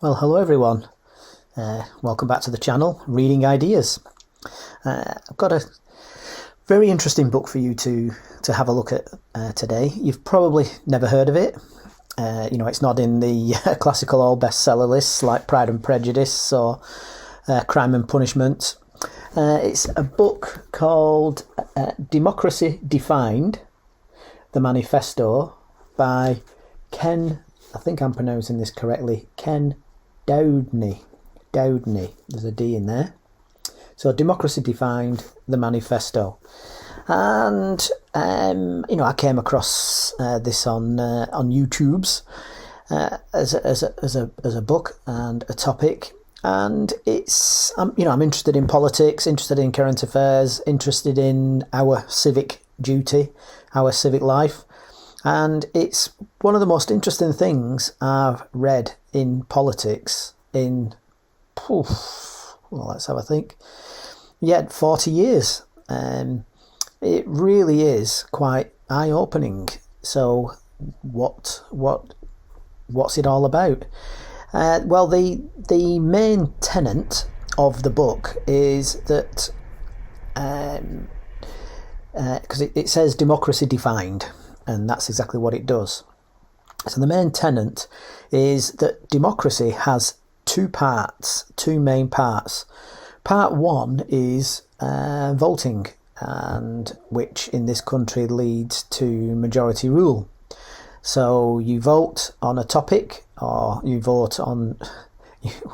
Well, hello everyone. Welcome back to the channel, Reading Ideas. I've got a very interesting book for you to have a look at today. You've probably never heard of it. It's not in the classical all bestseller lists like Pride and Prejudice or Crime and Punishment. It's a book called Democracy Defined, the Manifesto, by Kenn, I think I'm pronouncing this correctly, Kenn D'Oudney. There's a D in there. So Democracy Defined, the Manifesto. And I came across this on YouTube's as a book and a topic. And it's I'm interested in politics, interested in current affairs, interested in our civic duty, our civic life. And it's one of the most interesting things I've read in politics in, let's have a think, 40 years. It really is quite eye-opening. So what's it all about? Well, the main tenet of the book is that, because it says democracy defined, and that's exactly what it does. So the main tenet is that democracy has two main parts. Part one is voting, and which in this country leads to majority rule. So you vote on a topic, or you vote on,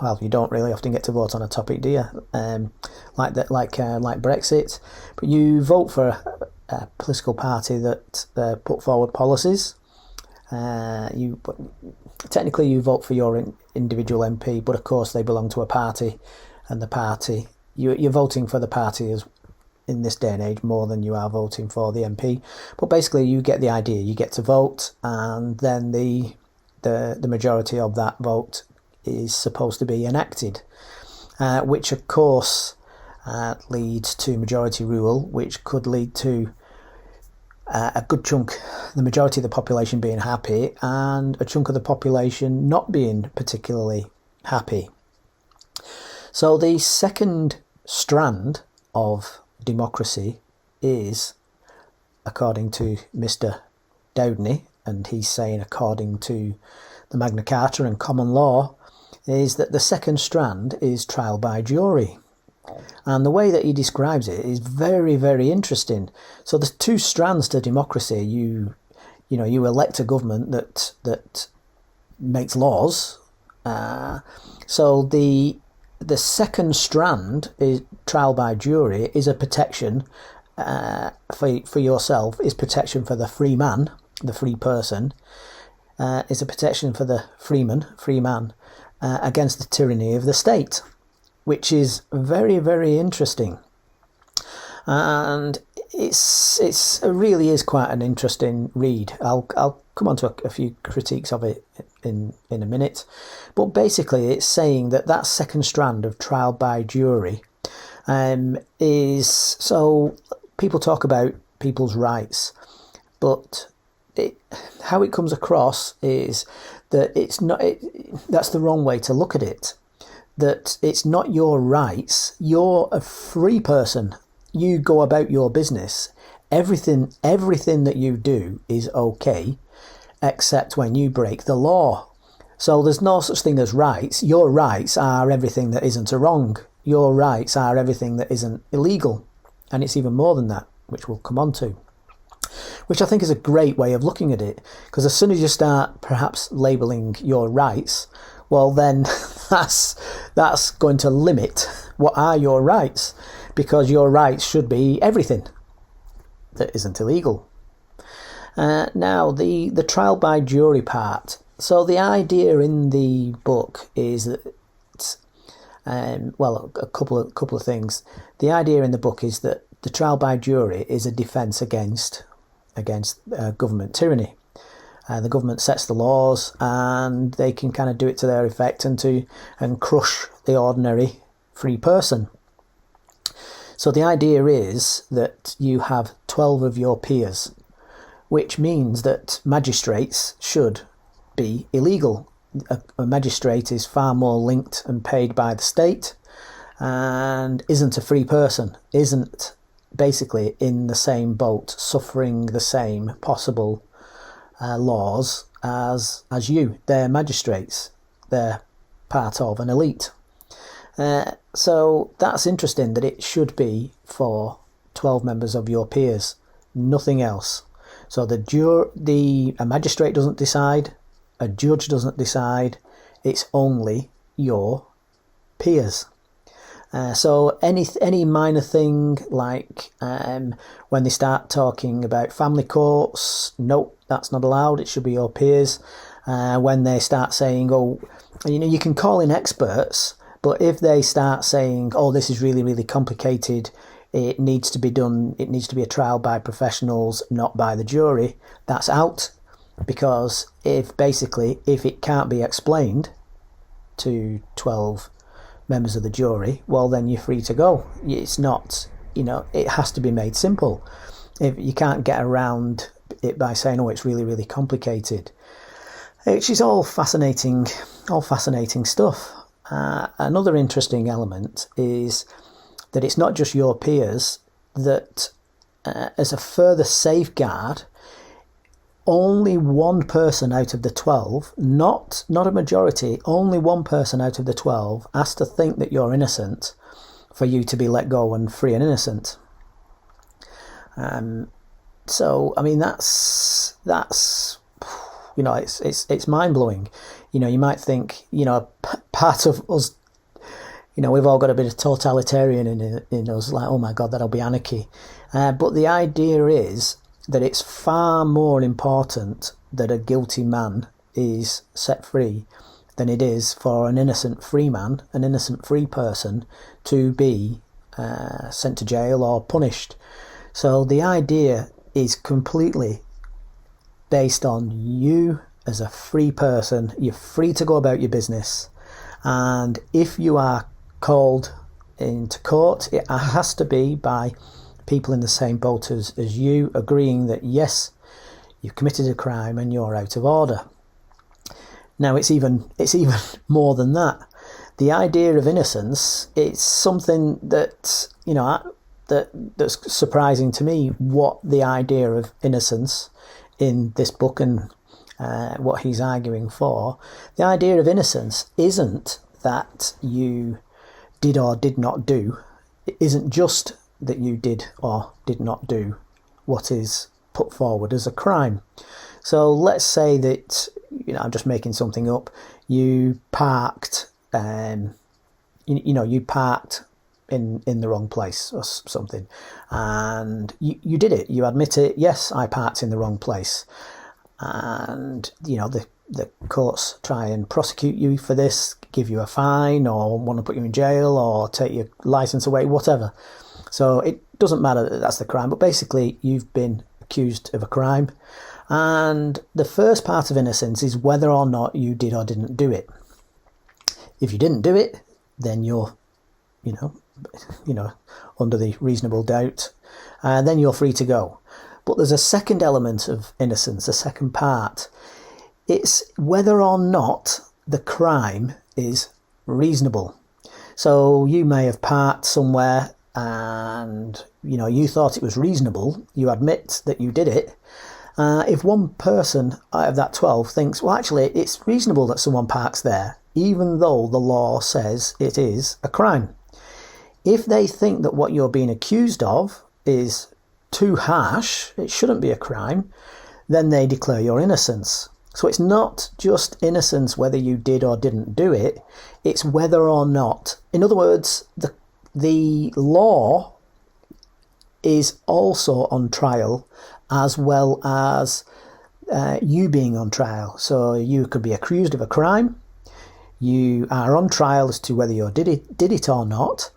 well, you don't really often get to vote on a topic, do you? Like Brexit, but you vote for a political party that put forward policies. Technically you vote for your individual MP, but of course they belong to a party, and the party you're voting for the party is in this day and age more than you are voting for the MP. But basically you get the idea. You get to vote, and then the majority of that vote is supposed to be enacted, which of course leads to majority rule, which could lead to a good chunk, the majority of the population being happy, and a chunk of the population not being particularly happy. So the second strand of democracy is, according to Mr. D'Oudney, and he's saying according to the Magna Carta and common law, is that the second strand is trial by jury. And the way that he describes it is very, very interesting. So there's two strands to democracy. You elect a government that makes laws. So the second strand is trial by jury, is a protection for yourself, is protection for the free man, the free person, is a protection for the free man against the tyranny of the state, which is very, very interesting. And it really is quite an interesting read. I'll come on to a few critiques of it in a minute. But basically it's saying that second strand of trial by jury is, so people talk about people's rights, but how it comes across is that it's not, that's the wrong way to look at it. That it's not your rights. You're a free person. You go about your business. Everything that you do is okay, except when you break the law. So there's no such thing as rights. Your rights are everything that isn't a wrong. Your rights are everything that isn't illegal. And it's even more than that, which we'll come on to. Which I think is a great way of looking at it, because as soon as you start perhaps labelling your rights, well then that's going to limit what are your rights, because your rights should be everything that isn't illegal. Now the trial by jury part. So the idea in the book is that, a couple of things. The idea in the book is that the trial by jury is a defence against government tyranny. The government sets the laws, and they can kind of do it to their effect and crush the ordinary free person. So the idea is that you have 12 of your peers, which means that magistrates should be illegal. a magistrate is far more linked and paid by the state and isn't a free person, isn't basically in the same boat, suffering the same possible laws as you. They're magistrates. They're part of an elite. So that's interesting that it should be for 12 members of your peers, nothing else. So a magistrate doesn't decide, a judge doesn't decide, it's only your peers. So any minor thing like when they start talking about family courts, nope, that's not allowed, it should be your peers. When they start saying, oh, you can call in experts, but if they start saying, oh, this is really, really complicated, it needs to be a trial by professionals, not by the jury, that's out. Because if it can't be explained to 12 members of the jury, well, then you're free to go. It's not, it has to be made simple. If you can't get around it by saying, oh, it's really, really complicated. Which is all fascinating stuff. Another interesting element is that it's not just your peers, that as a further safeguard, only one person out of the 12, not a majority, only one person out of the 12 has to think that you're innocent for you to be let go and free and innocent. So, I mean, that's it's mind-blowing. You might think, part of us, we've all got a bit of totalitarian in us, like, oh my God, that'll be anarchy. But the idea is that it's far more important that a guilty man is set free than it is for an innocent free man, an innocent free person, to be sent to jail or punished. So the idea is completely based on you as a free person. You're free to go about your business, and if you are called into court, it has to be by people in the same boat as you, agreeing that yes, you've committed a crime and you're out of order. Now it's even more than that. The idea of innocence, it's something that that's surprising to me, what the idea of innocence in this book and what he's arguing for. The idea of innocence isn't that you did or did not do. It isn't just that you did or did not do what is put forward as a crime. So let's say that, I'm just making something up, you parked you parked in the wrong place or something, and you did it, you admit it, yes, I parked in the wrong place, and the courts try and prosecute you for this, give you a fine, or want to put you in jail, or take your license away, whatever. So it doesn't matter that that's the crime, but basically you've been accused of a crime, and the first part of innocence is whether or not you did or didn't do it. If you didn't do it, then you're under the reasonable doubt, and then you're free to go. But there's a second element of innocence, a second part. It's whether or not the crime is reasonable. So you may have parked somewhere and you thought it was reasonable, you admit that you did it. If one person out of that 12 thinks, well, actually it's reasonable that someone parks there, even though the law says it is a crime. If they think that what you're being accused of is too harsh, it shouldn't be a crime, then they declare your innocence. So it's not just innocence whether you did or didn't do it, it's whether or not. In other words, the law is also on trial, as well as you being on trial. So you could be accused of a crime, you are on trial as to whether you did it or not,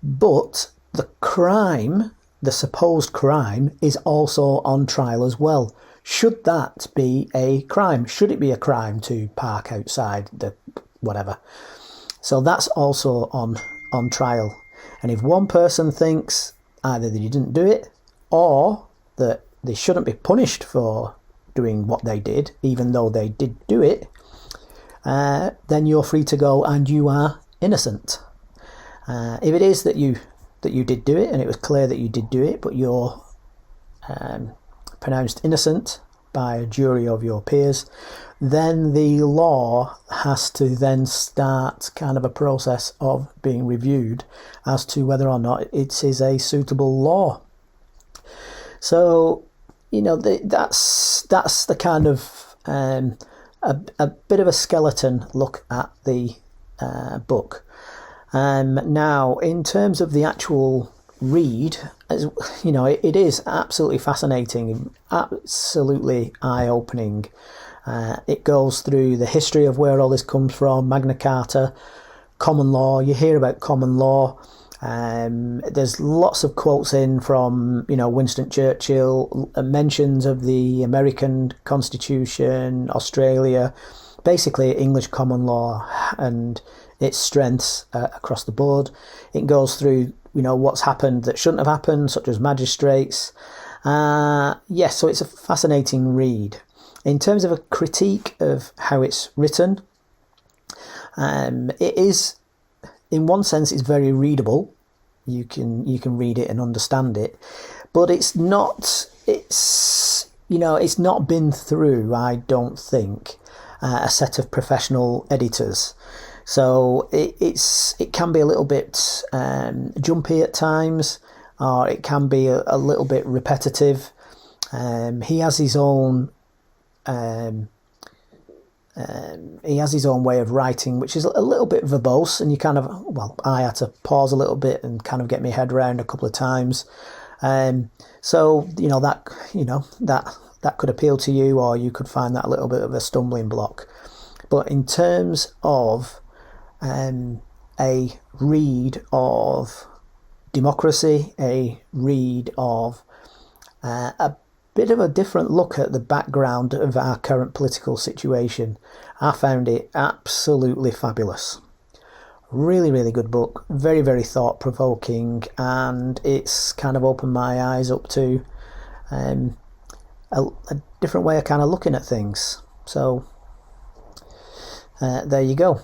but the crime, the supposed crime, is also on trial as well. Should that be a crime? Should it be a crime to park outside the whatever? So that's also on trial. And if one person thinks either that you didn't do it, or that they shouldn't be punished for doing what they did, even though they did do it, then you're free to go and you are innocent. If it is that you did do it and it was clear that you did do it, but you're pronounced innocent by a jury of your peers, then the law has to then start kind of a process of being reviewed as to whether or not it is a suitable law. So, that's the kind of a bit of a skeleton look at the book. Now, in terms of the actual read, it is absolutely fascinating, absolutely eye-opening. It goes through the history of where all this comes from, Magna Carta, common law. You hear about common law. There's lots of quotes in from, Winston Churchill, mentions of the American Constitution, Australia, basically English common law and its strengths across the board. It goes through, what's happened that shouldn't have happened, such as magistrates. So it's a fascinating read. In terms of a critique of how it's written, it is, in one sense, it's very readable. You can read it and understand it, but it's not been through, I don't think, a set of professional editors. So it can be a little bit jumpy at times, or it can be a little bit repetitive. He has his own way of writing, which is a little bit verbose, and I had to pause a little bit and kind of get my head around a couple of times. So that could appeal to you, or you could find that a little bit of a stumbling block. But in terms of a read of democracy, a read of a bit of a different look at the background of our current political situation, I found it absolutely fabulous. Really, really good book. Very, very thought-provoking, and it's kind of opened my eyes up to a different way of kind of looking at things. So there you go.